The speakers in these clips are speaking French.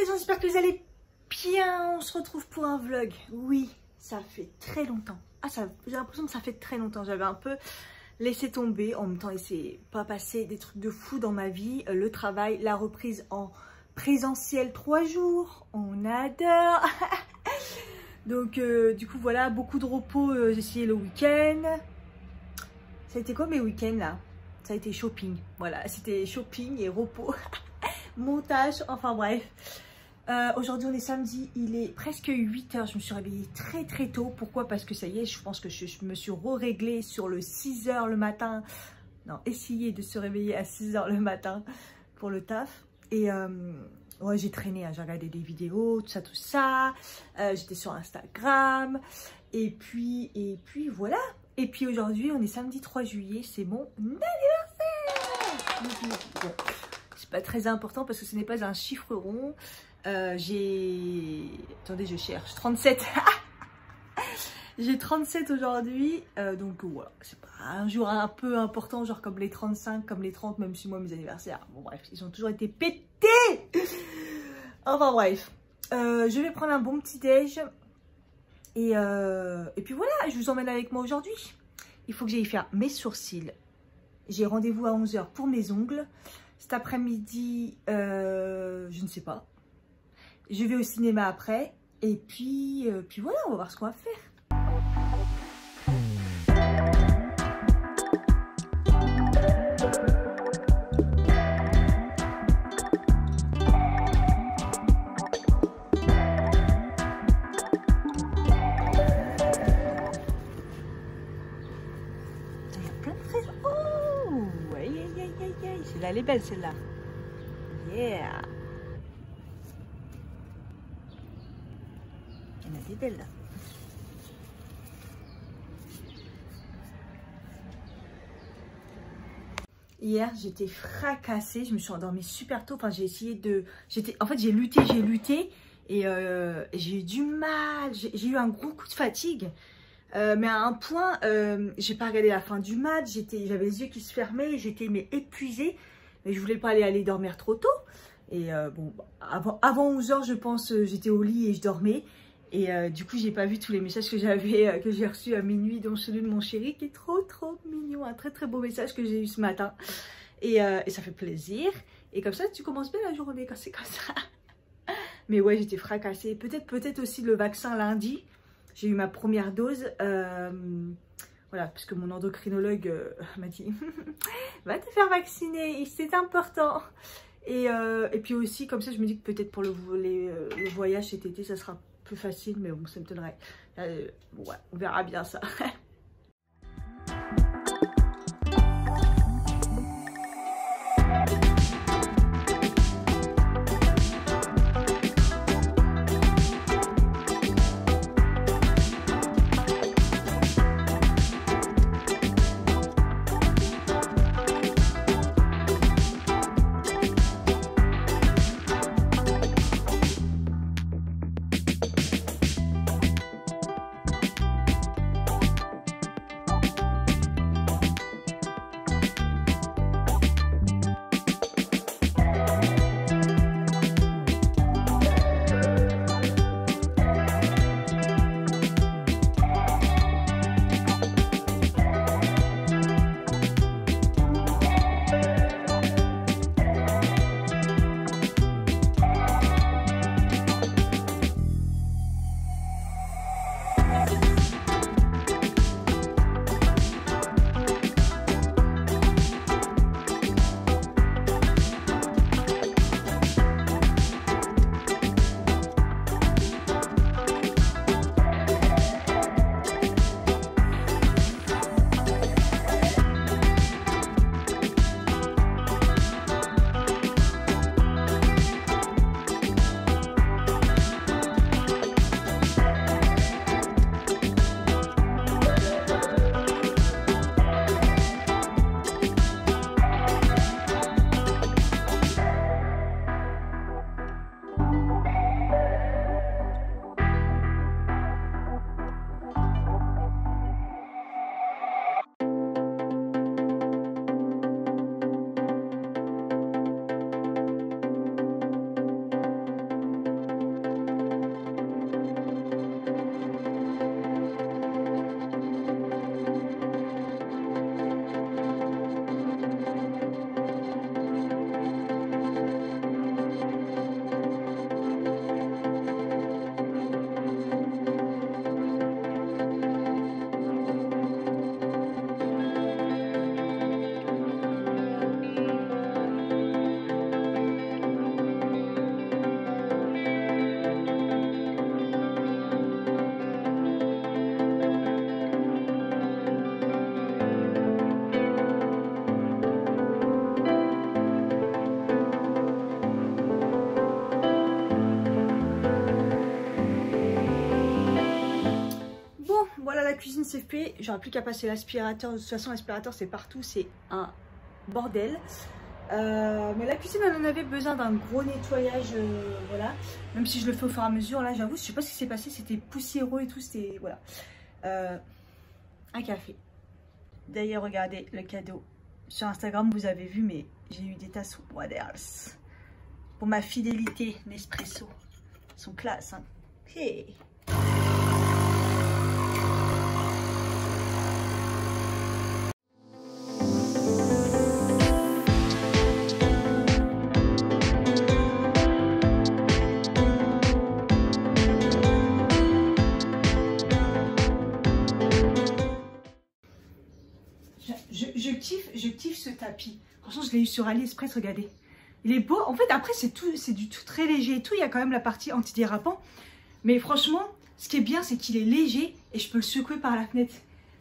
les gens, j'espère que vous allez bien. On se retrouve pour un vlog. Oui, ça fait très longtemps. Ah, j'ai l'impression que ça fait très longtemps. J'avais un peu laissé tomber. En même temps, il s'est pas passé des trucs de fou dans ma vie. Le travail, la reprise en présentiel 3 jours. On adore. Donc, du coup, voilà, beaucoup de repos. J'ai essayé le week-end. Ça a été quoi mes week-ends là? Ça a été shopping. Voilà, c'était shopping et repos. Montage, enfin bref. Aujourd'hui on est samedi, il est presque 8 h. Je me suis réveillée très très tôt. Pourquoi? Parce que ça y est, je pense que je me suis réglée sur le 6 h le matin. Non, essayer de se réveiller à 6 h le matin pour le taf. Et ouais, j'ai traîné, hein, j'ai regardé des vidéos, tout ça. J'étais sur Instagram. Et puis voilà. Et puis aujourd'hui, on est samedi 3 juillet, c'est mon anniversaire. Bon, c'est pas très important parce que ce n'est pas un chiffre rond. J'ai... Attendez, je cherche. 37. J'ai 37 aujourd'hui. Donc voilà, c'est pas un jour un peu important, genre comme les 35, comme les 30, même si moi mes anniversaires, bon bref, ils ont toujours été pétés. Enfin bref, je vais prendre un bon petit déj. Et puis voilà, je vous emmène avec moi aujourd'hui. Il faut que j'aille faire mes sourcils. J'ai rendez-vous à 11 h pour mes ongles. Cet après-midi, je ne sais pas. Je vais au cinéma après. Et puis voilà, on va voir ce qu'on va faire. Celle-là, elle est belle, celle-là. Yeah. Il y en a des belles, là. Hier, j'étais fracassée. Je me suis endormie super tôt. Enfin, j'ai essayé de... En fait, j'ai lutté. Et j'ai eu du mal. J'ai eu un gros coup de fatigue. Mais à un point, j'ai pas regardé la fin du match. J'avais les yeux qui se fermaient. J'étais épuisée. Mais je voulais pas aller dormir trop tôt. Et bon, avant 11 h, je pense, j'étais au lit et je dormais. Et du coup, j'ai pas vu tous les messages que j'ai reçus à minuit, dont celui de mon chéri, qui est trop mignon. Un très beau message que j'ai eu ce matin. Et ça fait plaisir. Et comme ça, tu commences bien la journée quand c'est comme ça. Mais ouais, j'étais fracassée. Peut-être aussi le vaccin lundi. J'ai eu ma première dose. Voilà, parce que mon endocrinologue m'a dit va te faire vacciner, c'est important. Et puis aussi, comme ça, je me dis que peut-être pour le voyage cet été, ça sera plus facile, mais bon, ça me donnerait. Bon, ouais, on verra bien ça. voilà, la cuisine c'est fait. J'aurais plus qu'à passer l'aspirateur. De toute façon, l'aspirateur c'est partout, c'est un bordel. Mais la cuisine elle en avait besoin d'un gros nettoyage, voilà. Même si je le fais au fur et à mesure, là j'avoue, je sais pas ce qui s'est passé, c'était poussiéreux et tout, c'était, voilà. Un café. D'ailleurs, regardez le cadeau. Sur Instagram, vous avez vu, mais j'ai eu des tasses Waters. Pour ma fidélité, Nespresso. Ils sont classe, hein. Hey. Je kiffe ce tapis. Franchement, je l'ai eu sur AliExpress, regardez. Il est beau. En fait, après, c'est du tout très léger et tout. Il y a quand même la partie antidérapant. Mais franchement, ce qui est bien, c'est qu'il est léger et je peux le secouer par la fenêtre.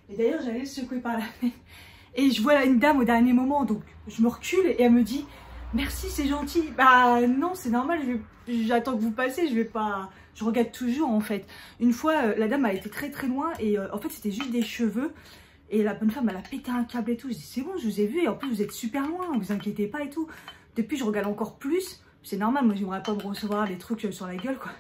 Et d'ailleurs, j'allais le secouer par la fenêtre. Et je vois là une dame au dernier moment, donc je me recule et elle me dit « Merci, c'est gentil. » Bah non, c'est normal, j'attends que vous passez, je vais pas... Je regarde toujours en fait. Une fois, la dame a été très très loin et en fait, c'était juste des cheveux. Et la bonne femme, elle a pété un câble et tout. Je dis, c'est bon, je vous ai vu. Et en plus, vous êtes super loin. Vous inquiétez pas et tout. Depuis, je regarde encore plus. C'est normal, moi, j'aimerais pas me recevoir les trucs sur la gueule, quoi.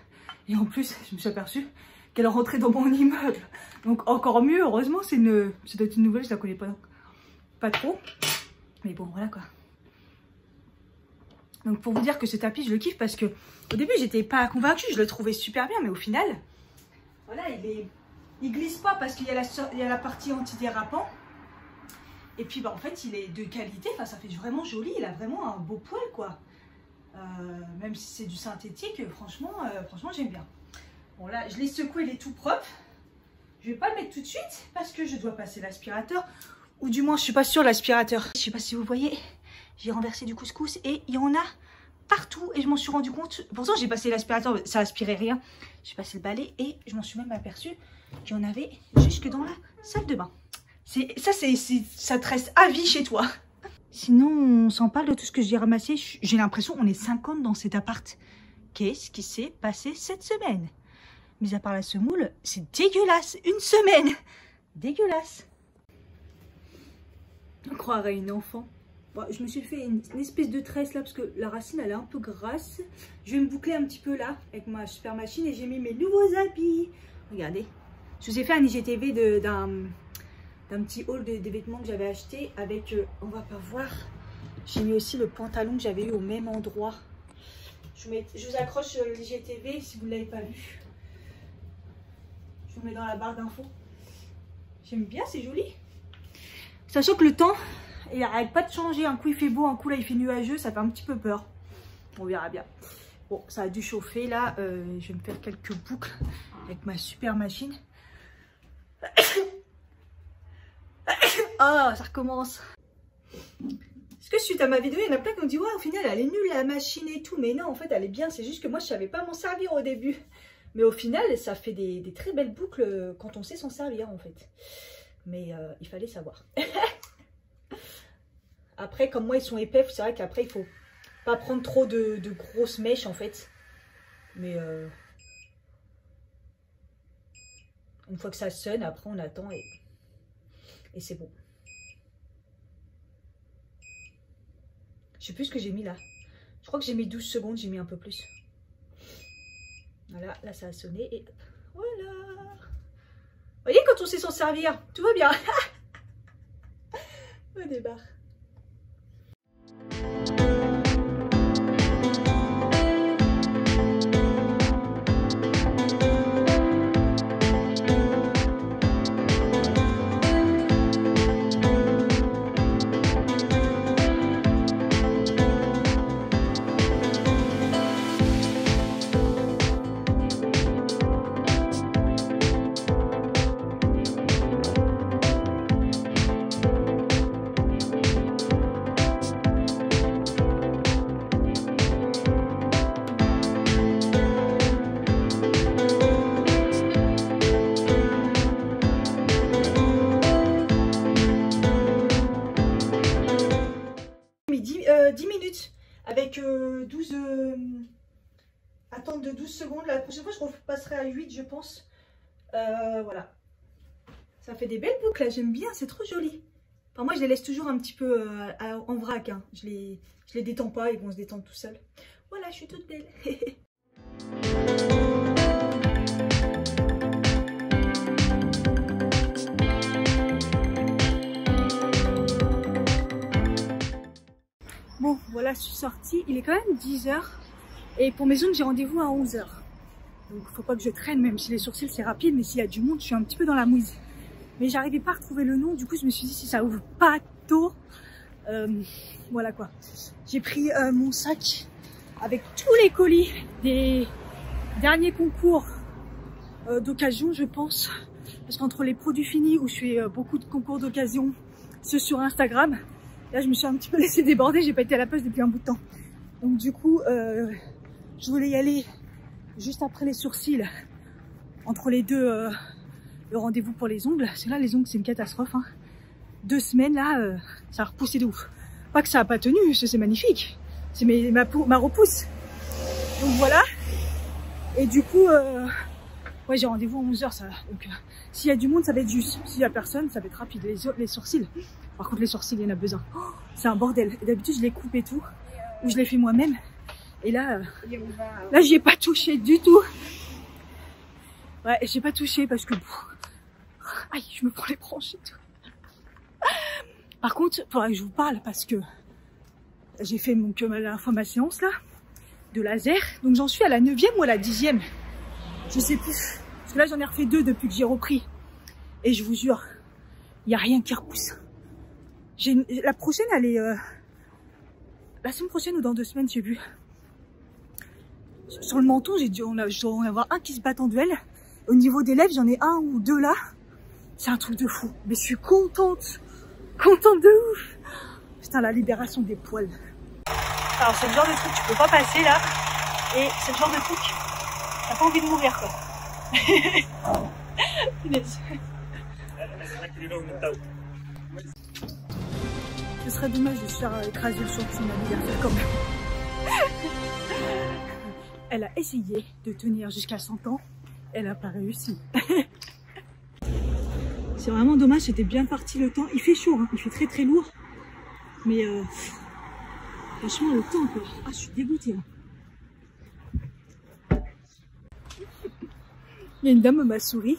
Et en plus, je me suis aperçue qu'elle est rentrée dans mon immeuble. Donc, encore mieux. Heureusement, ça doit être une nouvelle. Je la connais pas trop. Mais bon, voilà, quoi. Donc, pour vous dire que ce tapis, je le kiffe parce que au début, j'étais pas convaincue. Je le trouvais super bien. Mais au final, voilà, il glisse pas parce qu'il y a la partie antidérapant. Et puis bah, en fait il est de qualité, enfin ça fait vraiment joli, il a vraiment un beau poil quoi. Même si c'est du synthétique, franchement j'aime bien. Bon là je l'ai secoué, il est tout propre. Je vais pas le mettre tout de suite parce que je dois passer l'aspirateur. Ou du moins je suis pas sûre l'aspirateur. Je sais pas si vous voyez, j'ai renversé du couscous et il y en a partout et je m'en suis rendu compte. Pourtant j'ai passé l'aspirateur, ça aspirait rien. J'ai passé le balai et je m'en suis même aperçue qu'il y en avait jusque dans la salle de bain. Ça te reste à vie chez toi. Sinon, on s'en parle de tout ce que j'ai ramassé. J'ai l'impression qu'on est 50 dans cet appart. Qu'est-ce qui s'est passé cette semaine? Mis à part la semoule, c'est dégueulasse. Une semaine. Dégueulasse. On croirait une enfant. Bon, je me suis fait une espèce de tresse là parce que la racine elle est un peu grasse. Je vais me boucler un petit peu là avec ma super machine et j'ai mis mes nouveaux habits. Regardez. Je vous ai fait un IGTV d'un petit haul des vêtements que j'avais acheté avec, on va pas voir, j'ai mis aussi le pantalon que j'avais eu au même endroit. Je vous accroche l'IGTV si vous ne l'avez pas vu. Je vous mets dans la barre d'infos. J'aime bien, c'est joli. Sachant que le temps, il n'arrête pas de changer. Un coup il fait beau, un coup là il fait nuageux, ça fait un petit peu peur. On verra bien. Bon, ça a dû chauffer là. Je vais me faire quelques boucles avec ma super machine. Ah, ça recommence. Parce que suite à ma vidéo, il y en a plein qui me disent ouais, au final, elle est nulle la machine et tout. Mais non, en fait, elle est bien. C'est juste que moi, je savais pas m'en servir au début. Mais au final, ça fait des très belles boucles quand on sait s'en servir, en fait. Mais il fallait savoir. Après, comme moi, ils sont épais. C'est vrai qu'après, il faut pas prendre trop de grosses mèches, en fait. Mais une fois que ça sonne, après, on attend et c'est bon. Je sais plus ce que j'ai mis là. Je crois que j'ai mis 12 secondes, j'ai mis un peu plus. Voilà, là ça a sonné et voilà. Vous voyez quand on sait s'en servir, tout va bien. On débarque. Avec 12 attente de 12 secondes. La prochaine fois je repasserai à 8 je pense. Voilà. Ça fait des belles boucles là, j'aime bien, c'est trop joli. Enfin, moi je les laisse toujours un petit peu en vrac, hein. Je les détends pas, ils vont se détendre tout seuls. Voilà, je suis toute belle. Bon, voilà, je suis sortie. Il est quand même 10 h. Et pour mes ongles, j'ai rendez-vous à 11 h. Donc, faut pas que je traîne, même si les sourcils, c'est rapide. Mais s'il y a du monde, je suis un petit peu dans la mouise. Mais j'arrivais pas à retrouver le nom. Du coup, je me suis dit, si ça ouvre pas tôt, voilà quoi. J'ai pris mon sac avec tous les colis des derniers concours d'occasion, je pense. Parce qu'entre les produits finis, où je fais beaucoup de concours d'occasion, ceux sur Instagram, là je me suis un petit peu laissé déborder, j'ai pas été à la pêche depuis un bout de temps. Donc du coup, je voulais y aller juste après les sourcils, entre les deux, le rendez-vous pour les ongles. Parce que là, les ongles, c'est une catastrophe. Hein. 2 semaines, là, ça a repoussé de ouf. Pas que ça a pas tenu, c'est magnifique. C'est ma repousse. Donc voilà. Et du coup, ouais, j'ai rendez-vous à 11 h. Ça. Donc, s'il y a du monde, ça va être juste. S'il y a personne, ça va être rapide. Les sourcils. Par contre, les sourcils, il y en a besoin. Oh, c'est un bordel. D'habitude, je les coupe et tout. Ou je les fais moi-même. Et là, j'y ai pas touché du tout. Ouais, j'ai pas touché parce que... Aïe, je me prends les branches et tout. Par contre, il faudrait que je vous parle parce que j'ai fait ma séance là, de laser. Donc j'en suis à la 9e ou à la 10e. Je sais plus. Parce que là, j'en ai refait 2 depuis que j'ai repris. Et je vous jure, il n'y a rien qui repousse. La prochaine, elle est... la semaine prochaine ou dans 2 semaines, je sais plus. Sur le menton, je dois en avoir un qui se bat en duel. Au niveau des lèvres, j'en ai 1 ou 2 là. C'est un truc de fou. Mais je suis contente. Contente de ouf. Putain, la libération des poils. Alors, c'est le genre de truc que tu peux pas passer là. Et c'est le genre de truc, t'as pas envie de mourir quoi. Ce serait dommage de se faire écraser le sur son anniversaire quand même. Elle a essayé de tenir jusqu'à 100 ans. Elle n'a pas réussi. C'est vraiment dommage, c'était bien parti le temps. Il fait chaud, hein. Il fait très très lourd. Mais franchement le temps quoi. Ah, je suis dégoûtée. Hein. Il y a une dame m'a souri.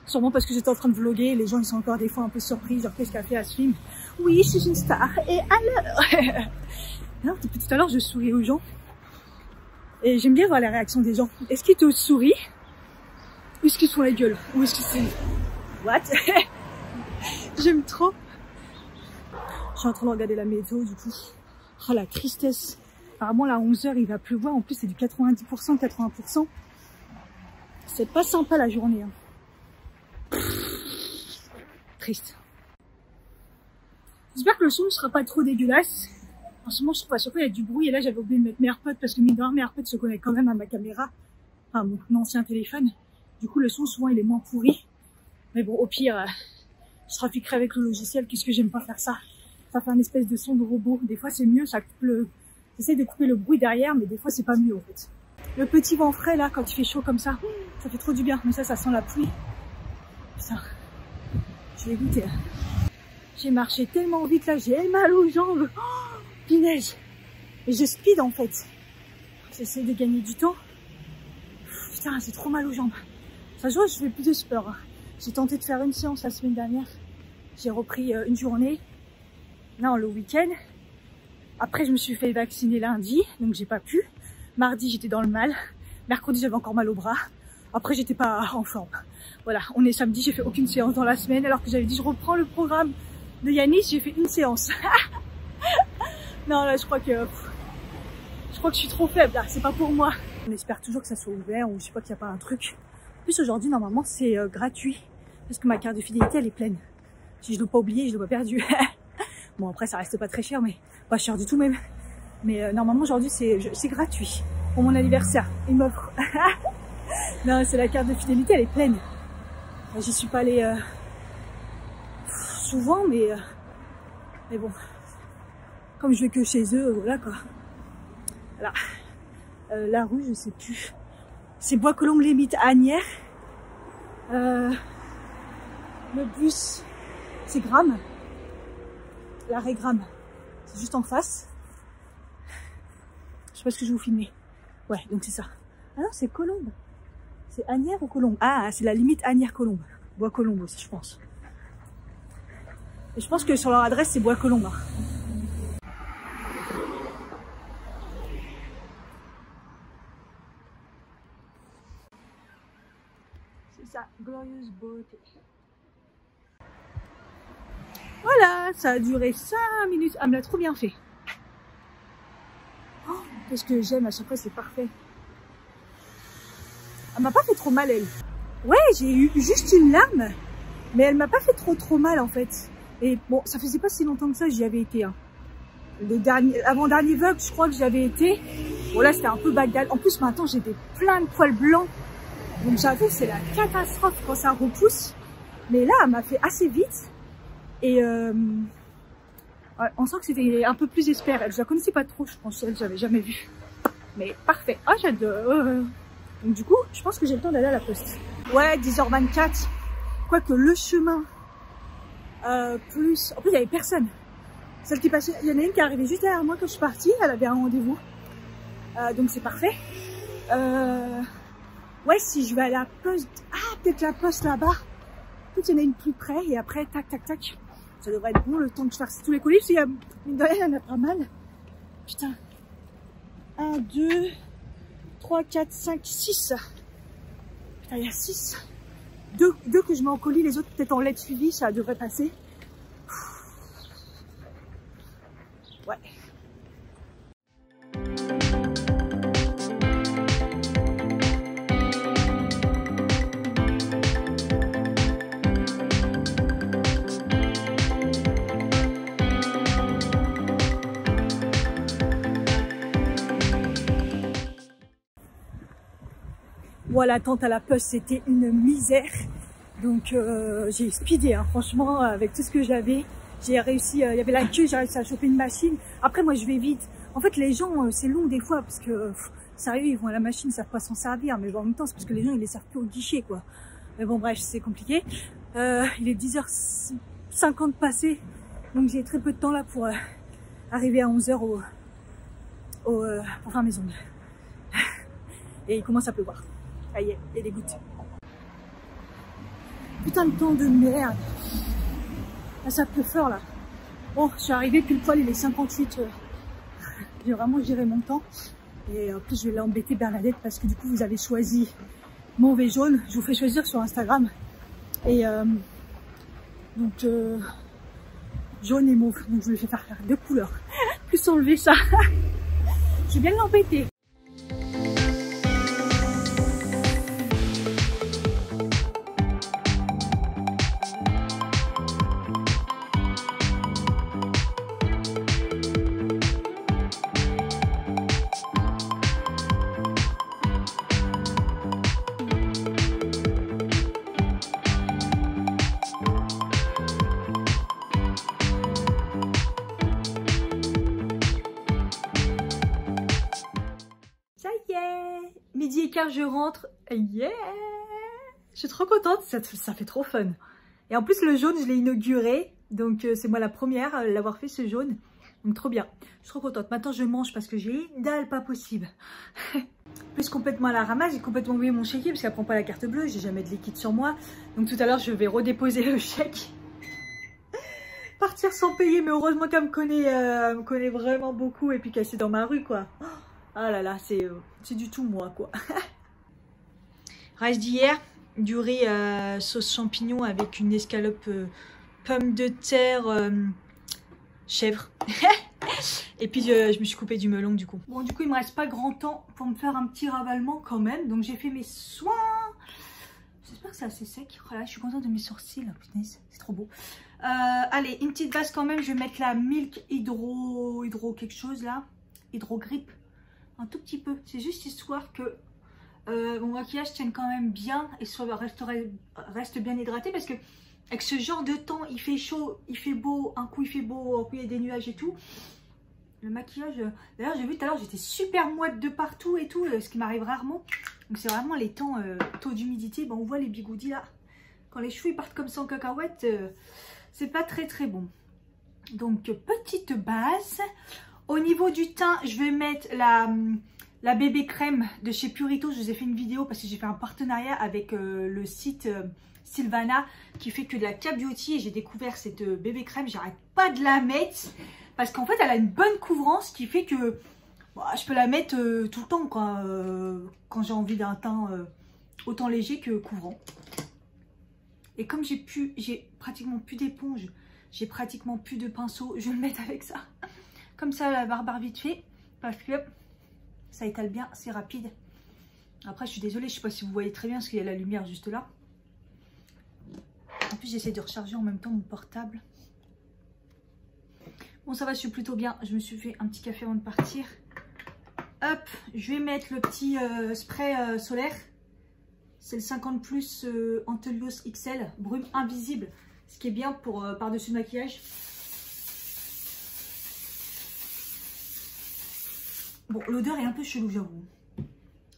Sûrement parce que j'étais en train de vlogger et les gens ils sont encore des fois un peu surpris. Genre qu'est-ce qu'elle fait à ce film? Oui, je suis une star. Et alors non, depuis tout à l'heure je souris aux gens. Et j'aime bien voir la réaction des gens. Est-ce qu'ils te sourient? Ou est-ce qu'ils font la gueule? Ou est-ce qu'ils c'est... What? J'aime trop. Je suis en train de regarder la météo du coup. Oh la tristesse. Apparemment là à 11 h il va pleuvoir. En plus c'est du 90%, 80%. C'est pas sympa la journée. Hein. Triste. J'espère que le son ne sera pas trop dégueulasse. En ce moment je trouve à chaque fois il y a du bruit. Et là j'avais oublié de mettre mes AirPods parce que mes AirPods se connectent quand même à ma caméra. Enfin mon ancien téléphone. Du coup le son souvent il est moins pourri. Mais bon, au pire, je trafiquerai avec le logiciel, puisque j'aime pas faire ça. Ça fait un espèce de son de robot. Des fois, c'est mieux, ça coupe le... J'essaie de couper le bruit derrière, mais des fois, c'est pas mieux, en fait. Le petit vent frais, là, quand il fait chaud comme ça fait trop du bien. Mais ça sent la pluie. Putain, je suis dégoûtée. J'ai marché tellement vite, là, j'ai mal aux jambes. Oh, punaise. Et je speed, en fait. J'essaie de gagner du temps. Putain, j'ai trop mal aux jambes. Ça se voit, je fais plus de sport. Hein. J'ai tenté de faire une séance la semaine dernière. J'ai repris une journée. Non, le week-end. Après, je me suis fait vacciner lundi, donc j'ai pas pu. Mardi, j'étais dans le mal. Mercredi, j'avais encore mal au bras. Après, j'étais pas en forme. Voilà, on est samedi, j'ai fait aucune séance dans la semaine. Alors que j'avais dit, je reprends le programme de Yanis, j'ai fait une séance. Non, là, je crois que je suis trop faible, là. C'est pas pour moi. On espère toujours que ça soit ouvert ou je sais pas qu'il n'y a pas un truc. En plus, aujourd'hui, normalement, c'est gratuit. Parce que ma carte de fidélité, elle est pleine. Si je ne l'ai pas oublié, je ne l'ai pas perdu. Bon, après, ça reste pas très cher, mais pas cher du tout même. Mais normalement, aujourd'hui, c'est gratuit. Pour mon anniversaire, ils m'offrent. Non, c'est la carte de fidélité, elle est pleine. J'y suis pas allée souvent, mais bon. Comme je vais que chez eux, voilà quoi. Voilà. La rue, je sais plus. C'est Bois-Colombes-les-Mythes à Asnières. Le bus, c'est Gramme. L'arrêt Gramme, c'est juste en face. Je sais pas ce que je vais vous filmer. Ouais, donc c'est ça. Ah non, c'est Colombes. C'est Asnières ou Colombes? Ah, c'est la limite Asnières-Colombes. Bois-Colombes aussi, je pense. Et je pense que sur leur adresse, c'est Bois-Colombes. Hein. C'est ça, glorieuse beauté. Voilà, ça a duré 5 minutes. Elle me l'a trop bien fait. Oh, qu'est-ce que j'aime, à chaque fois c'est parfait. Elle m'a pas fait trop mal, elle. Ouais, j'ai eu juste une larme, mais elle m'a pas fait trop mal en fait. Et bon, ça faisait pas si longtemps que ça, j'y avais été. Hein. Avant-dernier vlog, je crois que j'avais été. Bon là, c'était un peu Bagdad. En plus, maintenant, j'ai plein de poils blancs. Donc j'avoue, c'est la catastrophe quand ça repousse. Mais là, elle m'a fait assez vite. Et ouais, on sent que c'était un peu plus espère. Je la connaissais pas trop, je pense. Elle, j'avais jamais vu. Mais parfait. Ah, j'adore. Donc du coup, je pense que j'ai le temps d'aller à la poste. Ouais, 10h24. Quoique le chemin, plus... En plus, il n'y avait personne. Celle qui passait, il y en a une qui est arrivée juste derrière moi quand je suis partie. Elle avait un rendez-vous. Donc c'est parfait. Ouais, si je vais à la poste... Ah, peut-être la poste là-bas. Peut-être qu'il y en a une plus près. Et après, tac, tac, tac. Ça devrait être bon le temps de faire tous les colis. Parce qu'il y a, mine de rien, il y en a pas mal. Putain. 1, 2, 3, 4, 5, 6. Putain, il y a 6. Deux que je mets en colis, les autres peut-être en lettre suivie, ça devrait passer. Ouais. Moi, l'attente à la poste, c'était une misère. Donc, j'ai speedé, hein. Franchement, avec tout ce que j'avais. J'ai réussi, il y avait la queue, j'ai réussi à choper une machine. Après, moi, je vais vite. En fait, les gens, c'est long des fois, parce que, sérieux, ils vont à la machine, ils savent pas s'en servir. Mais en même temps, c'est parce que les gens, ils les servent plus au guichet, quoi. Mais bon, bref, c'est compliqué. Il est 10h50 passé. Donc, j'ai très peu de temps là pour arriver à 11h pour faire mes ongles. Et il commence à pleuvoir. Ça y est, il y a des gouttes. Putain de temps de merde. Là, ça pleut fort là. Bon, je suis arrivée pile poil, il est 58. J'ai vraiment géré mon temps. Et en plus, je vais l'embêter Bernadette parce que du coup, vous avez choisi mauve et jaune. Je vous fais choisir sur Instagram. Et donc, jaune et mauve. Donc, je lui fais faire 2 couleurs. Plus enlever ça. Je vais bien l'embêter. Midi et quart, je rentre. Yeah! Je suis trop contente, ça fait trop fun. Et en plus, le jaune, je l'ai inauguré. Donc, c'est moi la première à l'avoir fait, ce jaune. Donc, trop bien. Je suis trop contente. Maintenant, je mange parce que j'ai une dalle pas possible. Plus complètement à la ramasse, j'ai complètement oublié mon chéquier parce qu'elle prend pas la carte bleue. J'ai jamais de liquide sur moi. Donc, tout à l'heure, je vais redéposer le chèque. Partir sans payer. Mais heureusement qu'elle me connaît vraiment beaucoup et puis qu'elle est dans ma rue, quoi. Ah là là, c'est du tout moi, quoi. Rice d'hier, du riz sauce champignon avec une escalope pommes de terre chèvre. Et puis je me suis coupé du melon du coup. Bon, du coup, il me reste pas grand temps pour me faire un petit ravalement quand même. Donc j'ai fait mes soins. J'espère que c'est assez sec. Voilà, je suis contente de mes sourcils. Punaise, c'est trop beau. Allez, une petite base quand même. Je vais mettre la Milk hydro quelque chose là. Hydro Grip. Un tout petit peu, c'est juste histoire que mon maquillage tienne quand même bien et reste bien hydraté parce que avec ce genre de temps, il fait chaud, il fait beau, un coup il fait beau, un coup il y a des nuages et tout. Le maquillage, d'ailleurs j'ai vu tout à l'heure, j'étais super moite de partout et tout, ce qui m'arrive rarement. Donc c'est vraiment les temps, taux d'humidité, ben, on voit les bigoudis là. Quand les cheveux ils partent comme ça en cacahuète, c'est pas très très bon. Donc petite base. Au niveau du teint, je vais mettre la bébé crème de chez Purito. Je vous ai fait une vidéo parce que j'ai fait un partenariat avec le site Sylvana qui fait que de la K Beauty. Et j'ai découvert cette bébé crème. J'arrête pas de la mettre parce qu'en fait elle a une bonne couvrance qui fait que je peux la mettre tout le temps quand j'ai envie d'un teint autant léger que couvrant. Et comme j'ai pratiquement plus d'éponge, j'ai pratiquement plus de pinceau, je vais le mettre avec ça. Comme ça, la barbe vite fait, parce que ça étale bien, c'est rapide. Après, je suis désolée, je ne sais pas si vous voyez très bien, parce qu'il y a la lumière juste là. En plus, j'essaie de recharger en même temps mon portable. Bon, ça va, je suis plutôt bien. Je me suis fait un petit café avant de partir. Hop, je vais mettre le petit spray solaire. C'est le 50 plus Antelios XL, brume invisible. Ce qui est bien pour par-dessus le maquillage. Bon, l'odeur est un peu chelou, j'avoue.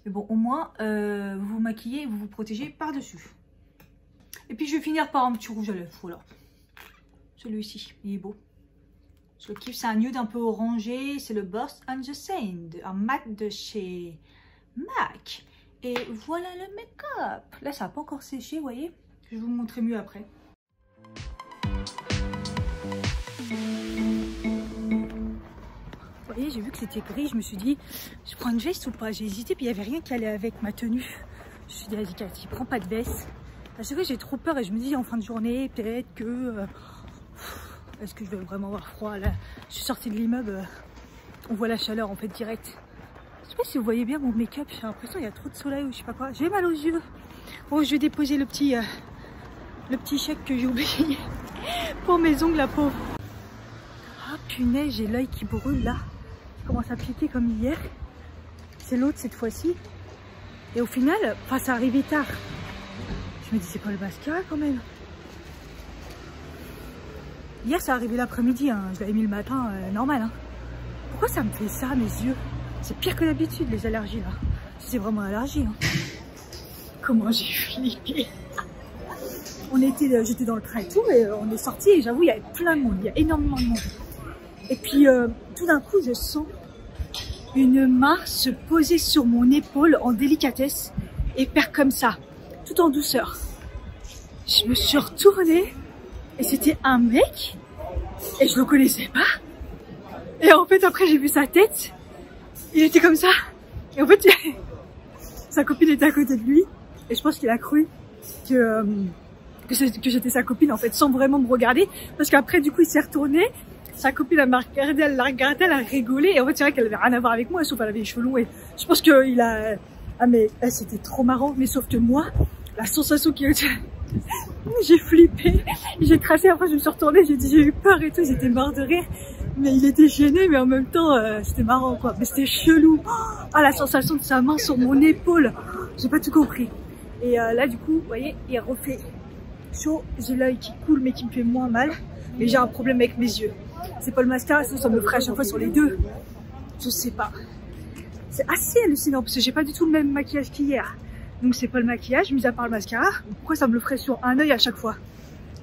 Mais bon, au moins, vous vous maquillez et vous vous protégez par-dessus. Et puis, je vais finir par un petit rouge à lèvres. Voilà. Celui-ci, il est beau. Je le kiffe, c'est un nude un peu orangé. C'est le Burst on the Sand, un mat de chez MAC. Et voilà le make-up. Là, ça n'a pas encore séché, vous voyez. Je vais vous montrer mieux après. Vous voyez, j'ai vu que c'était gris. Je me suis dit, je prends une veste ou pas? J'ai hésité, puis il n'y avait rien qui allait avec ma tenue. Je me suis dit, vas-y, Cathy, prends pas de veste. À chaque fois, j'ai trop peur et je me dis, en fin de journée, peut-être que... est-ce que je vais vraiment avoir froid? Là, je suis sortie de l'immeuble. On voit la chaleur, en fait, direct. Je sais pas si vous voyez bien mon make-up, j'ai l'impression qu'il y a trop de soleil ou je sais pas quoi. J'ai mal aux yeux. Bon, je vais déposer le petit chèque que j'ai oublié pour mes ongles, la pauvre. Ah punaise, j'ai l'œil qui brûle là. Ça commence à piquer comme hier. C'est l'autre cette fois-ci. Et au final, enfin ça arrivait tard. Je me dis c'est pas le mascara quand même. Hier ça arrivait l'après-midi, hein. Je l'avais mis le matin, normal. Hein. Pourquoi ça me fait ça à mes yeux? C'est pire que d'habitude les allergies là. C'est vraiment allergie. Hein. Comment j'ai flippé. J'étais dans le train et tout et on est sorti et j'avoue il y avait plein de monde, il y a énormément de monde. Et puis tout d'un coup je sens une main se poser sur mon épaule en délicatesse et faire comme ça, tout en douceur. Je me suis retournée et c'était un mec et je le connaissais pas. Et en fait après j'ai vu sa tête. Il était comme ça. Et en fait, sa copine était à côté de lui. Et je pense qu'il a cru que j'étais sa copine, en fait, sans vraiment me regarder. Parce qu'après, du coup, il s'est retourné. Sa copine, elle m'a regardé, elle l'a regardé, elle a rigolé. Et en fait, c'est vrai qu'elle avait rien à voir avec moi, sauf qu'elle avait les cheveux longs. Et je pense qu'il a... Ah, mais c'était trop marrant. Mais sauf que moi, la sensation qui... J'ai flippé. J'ai tracé. Après, je me suis retournée. J'ai dit, j'ai eu peur et tout. J'étais mort de rire. Mais il était gêné, mais en même temps, c'était marrant, quoi. Mais c'était chelou. Ah, la sensation de sa main sur mon épaule. J'ai pas tout compris. Et là, du coup, vous voyez, il refait chaud. J'ai l'œil qui coule, mais qui me fait moins mal. Mais j'ai un problème avec mes yeux. C'est pas le mascara, sinon ça me ferait à chaque fois sur les deux. Je sais pas. C'est assez hallucinant, parce que j'ai pas du tout le même maquillage qu'hier. Donc c'est pas le maquillage, mis à part le mascara. Pourquoi ça me le ferait sur un œil à chaque fois?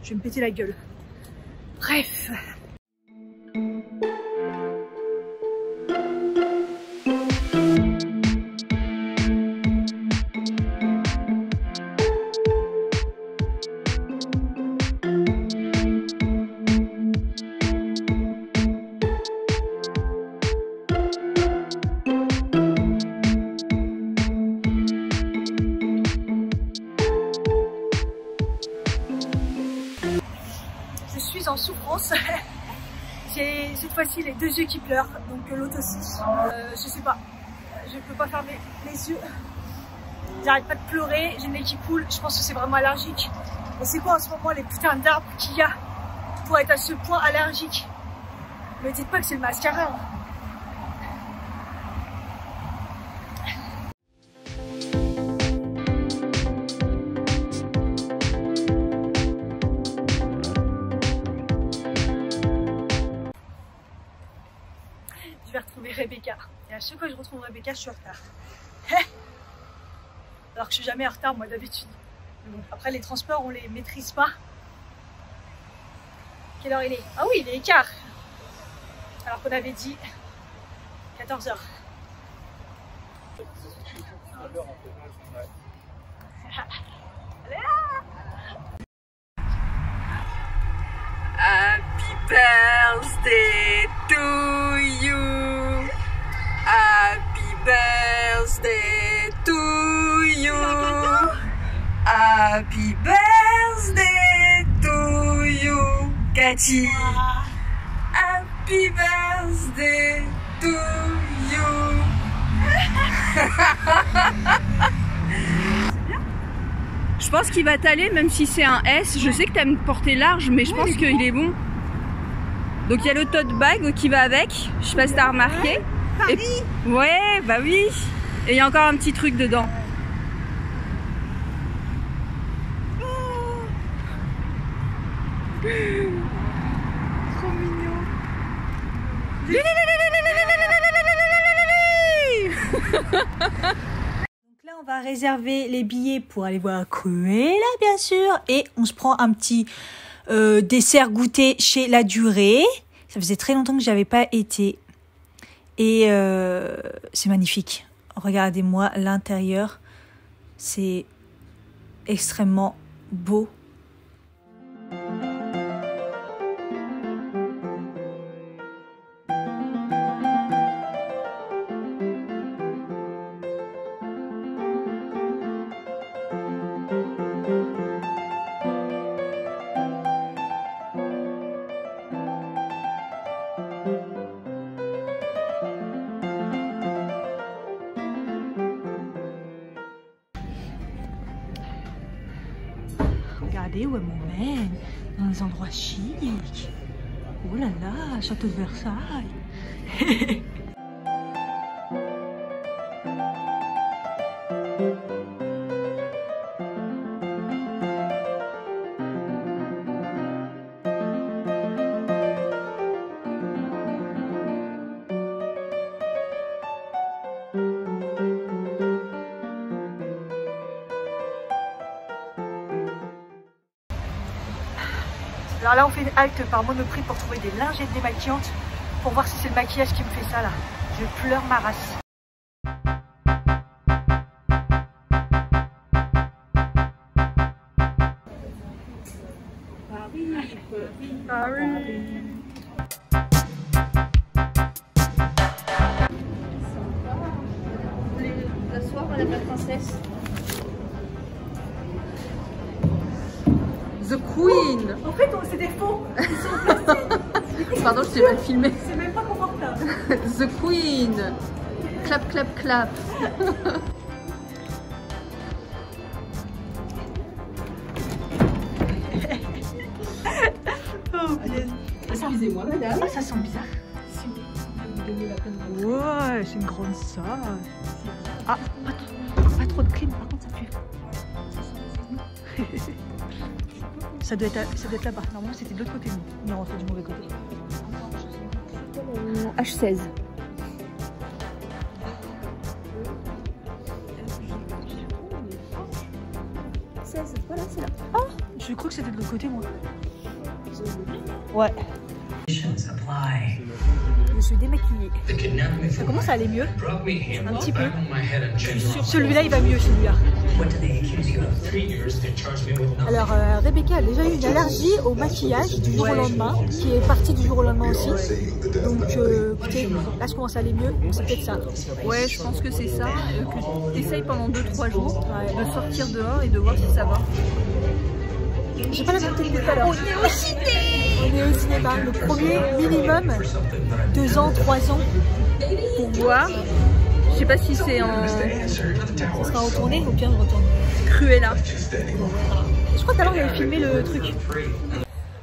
Je vais me péter la gueule. Bref. En souffrance. J'ai cette fois-ci les deux yeux qui pleurent, donc l'autre aussi. Je sais pas, je peux pas fermer les yeux. J'arrête pas de pleurer, j'ai le nez qui coule, je pense que c'est vraiment allergique. Et c'est quoi en ce moment les putains d'arbres qu'il y a pour être à ce point allergique? Me dites pas que c'est le mascara. Je vais retrouver Rebecca. Et à chaque fois que je retrouve Rebecca, je suis en retard. Alors que je suis jamais en retard, moi, d'habitude. Bon, après les transports on les maîtrise pas. Quelle heure il est? Ah oui, il est quart. Alors qu'on avait dit 14h. Happy birthday to you. Happy birthday to you. Happy birthday to you, Cathy. Happy birthday to you. Je pense qu'il va t'aller même si c'est un S. Je sais que t'aimes porter large, mais je pense qu'il est bon. Donc il y a le tote bag qui va avec. Je sais pas si t'as remarqué. Et... ouais, bah oui. Et il y a encore un petit truc dedans. Trop mignon. Donc là on va réserver les billets pour aller voir Cruella bien sûr. Et on se prend un petit dessert goûter chez La Durée. Ça faisait très longtemps que j'avais pas été. Et c'est magnifique. Regardez-moi l'intérieur. C'est extrêmement beau. Regardez où elle m'emmène, dans des endroits chics. Oh là là, château de Versailles. Alors là on fait une halte par Monoprix pour trouver des lingettes démaquillantes pour voir si c'est le maquillage qui me fait ça là. Je pleure ma race. Paris. L'asseoir, madame la princesse. The Queen. En fait c'est des faux. Ils sont en plastique. Pardon, je t'ai mal filmé. C'est même pas confortable. The Queen. Clap, clap, clap. Oh punaise. Excusez-moi, madame. Ah, ça sent bizarre. Ouais, c'est une grande salle. Ah, pas trop de clim, par contre ça pue. Ça doit être là-bas. Normalement c'était de l'autre côté, mais on fait du mauvais côté. H16. Voilà, c'est là. Oh, je crois que c'était de l'autre côté, moi. Ouais. Je suis démaquillée. Ça commence à aller mieux. Un petit peu. Celui-là, il va mieux, celui-là. Alors, Rebecca a déjà eu une allergie au maquillage du jour au lendemain, qui est partie du jour au lendemain aussi. Donc, écoutez, là, je commence à aller mieux. C'est peut-être ça. Ouais, je pense que c'est ça. Que tu essayes pendant 2-3 jours de sortir dehors et de voir si ça va. J'ai pas la même technique tout à l'heure. On est au ciné. On est au cinéma. Le premier minimum 2 ans, 3 ans pour voir. Je sais pas si c'est en. Ça sera retourné ou bien je retourne. Cruella. Je crois que tout à l'heure on avait filmé le truc.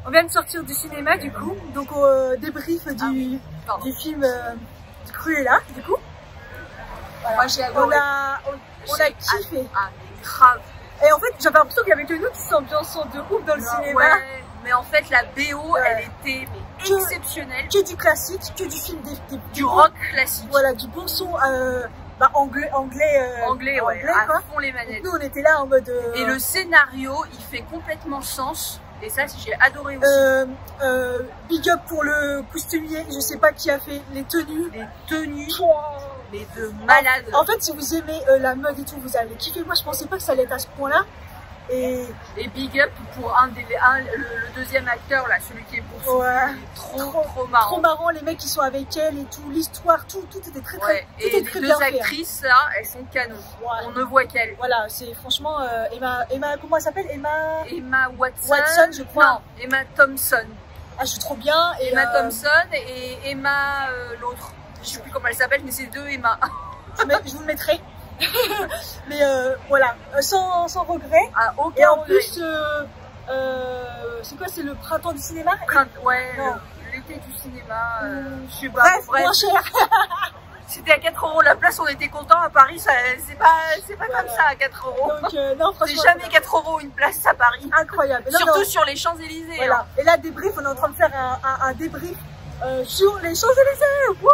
On vient de sortir du cinéma du coup, donc au débrief du film Cruella du coup. Voilà. Moi j'ai adoré. On a kiffé. Grave. Et en fait j'avais l'impression qu'il y avait que nous qui s'ambiançons de ouf dans le cinéma. Ouais, mais en fait la BO elle était exceptionnelle. Que du classique, que du film du rock classique. Voilà, du bon son bah, anglais, ouais, quoi. à fond les manettes. Nous, on était là en mode... Et le scénario, il fait complètement sens. Et ça, j'ai adoré aussi. Big up pour le costumier, je sais pas qui a fait les tenues. Les tenues, mais de malade. En fait, si vous aimez la mode et tout, vous allez kiffer. Moi, je pensais pas que ça allait être à ce point-là. Et big up pour le deuxième acteur, là, celui qui est poursuivi. Ouais. Trop marrant. Trop marrant, les mecs qui sont avec elle et tout, l'histoire, tout était très ouais. tout et est les très deux bien fait. actrices, là, elles sont canon. Ouais. On ne voit qu'elles. Voilà, c'est franchement Emma, comment elle s'appelle? Emma Watson. Watson, je crois. Non, Emma Thompson. Ah, je suis trop bien. Et Emma Thompson et Emma l'autre. Je sais plus comment elle s'appelle, mais c'est deux Emma. Je vous le mettrai. Mais voilà, sans regret. Ah, aucun et en regret. plus, c'est quoi? C'est le printemps du cinéma? Ouais, l'été du cinéma. Je sais pas. Bref, moins cher. C'était à 4 € la place, on était content. À Paris, c'est pas comme ça à 4 €. Donc, non, franchement. C'est jamais 4 € une place à Paris. Incroyable. Surtout sur les Champs-Élysées. Voilà. Hein. Et là, débrief, on est en train de faire un débrief sur les Champs-Élysées. Wow.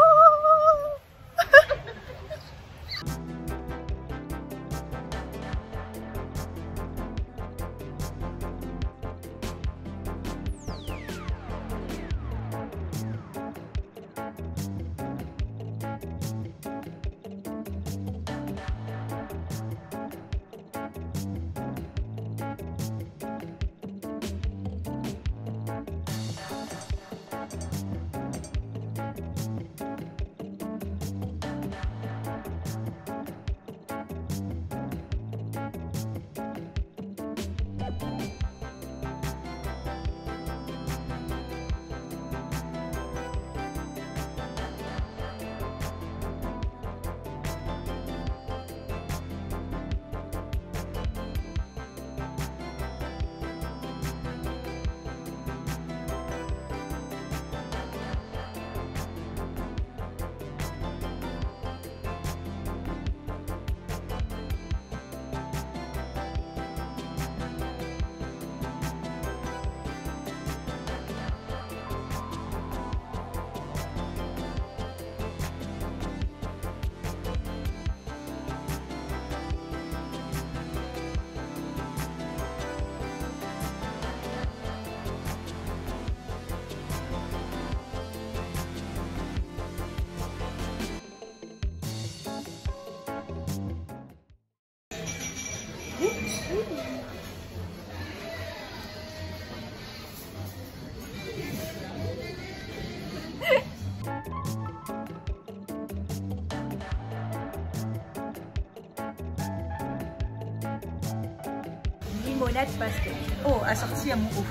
Limonade pastèque. Oh, assorti à mon haut.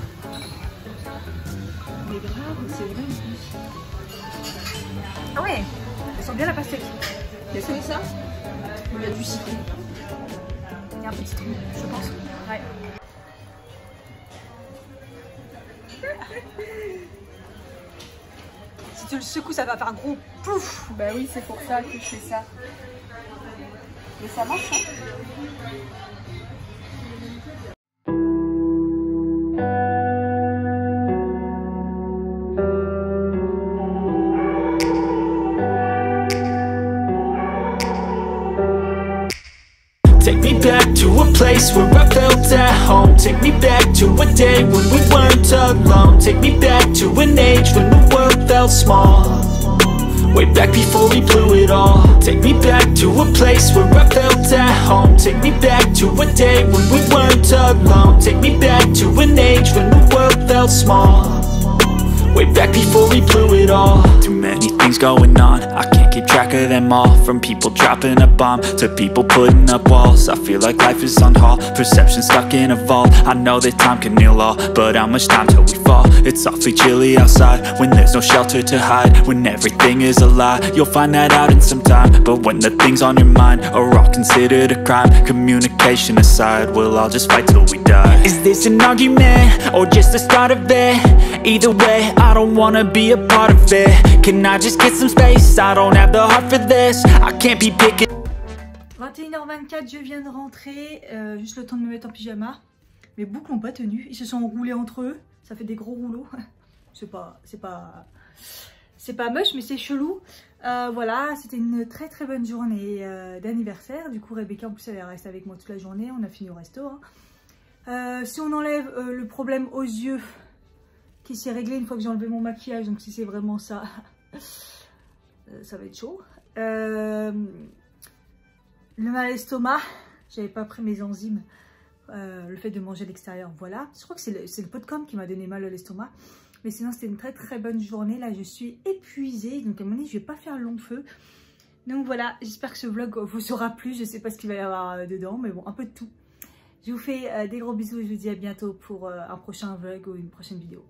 Mais grave, c'est vrai. Ah ouais, elle sent bien la pastèque. Qu'est-ce que c'est ça? Il y a du citron. Il y a un petit truc, je pense. Ouais. Si tu le secoues, ça va faire un gros plouf. Bah oui, c'est pour ça que je fais ça. Mais ça marche, hein? Take me back to a place where I felt at home. Take me back to a day when we weren't alone. Take me back to an age when the world felt small. Way back before we blew it all. Take me back to a place where I felt at home. Take me back to a day when we weren't alone. Take me back to an age when the world felt small. Way back before we blew it all. Too many things going on, I can't keep track of them all. From people dropping a bomb to people putting up walls. I feel like life is on hold, perception stuck in a vault. I know that time can heal all, but how much time till we fall? It's awfully chilly outside, when there's no shelter to hide. When everything is a lie, you'll find that out in some time. But when the things on your mind are all considered a crime, communication aside, we'll all just fight till we die. Is this an argument, or just the start of it? Either way, I don't wanna be a part of it. Can I just get some space? I don't have the heart for this. I can't be picking. 21h24, je viens de rentrer, juste le temps de me mettre en pyjama. Mes boucles n'ont pas tenu, ils se sont roulés entre eux, ça fait des gros rouleaux. C'est pas c'est pas moche, mais c'est chelou. Voilà, c'était une très très bonne journée d'anniversaire. Du coup, Rebecca, en plus, elle reste avec moi toute la journée. On a fini au resto. Hein. Si on enlève le problème aux yeux, qui s'est réglé une fois que j'ai enlevé mon maquillage, donc si c'est vraiment ça, ça va être chaud. Le mal à l'estomac, j'avais pas pris mes enzymes. Le fait de manger à l'extérieur, voilà. Je crois que c'est le pot de com qui m'a donné mal à l'estomac. Mais sinon, c'était une très très bonne journée. Là, je suis épuisée. Donc, à un moment donné, je vais pas faire long feu. Donc, voilà. J'espère que ce vlog vous aura plu. Je sais pas ce qu'il va y avoir dedans. Mais bon, un peu de tout. Je vous fais des gros bisous et je vous dis à bientôt pour un prochain vlog ou une prochaine vidéo.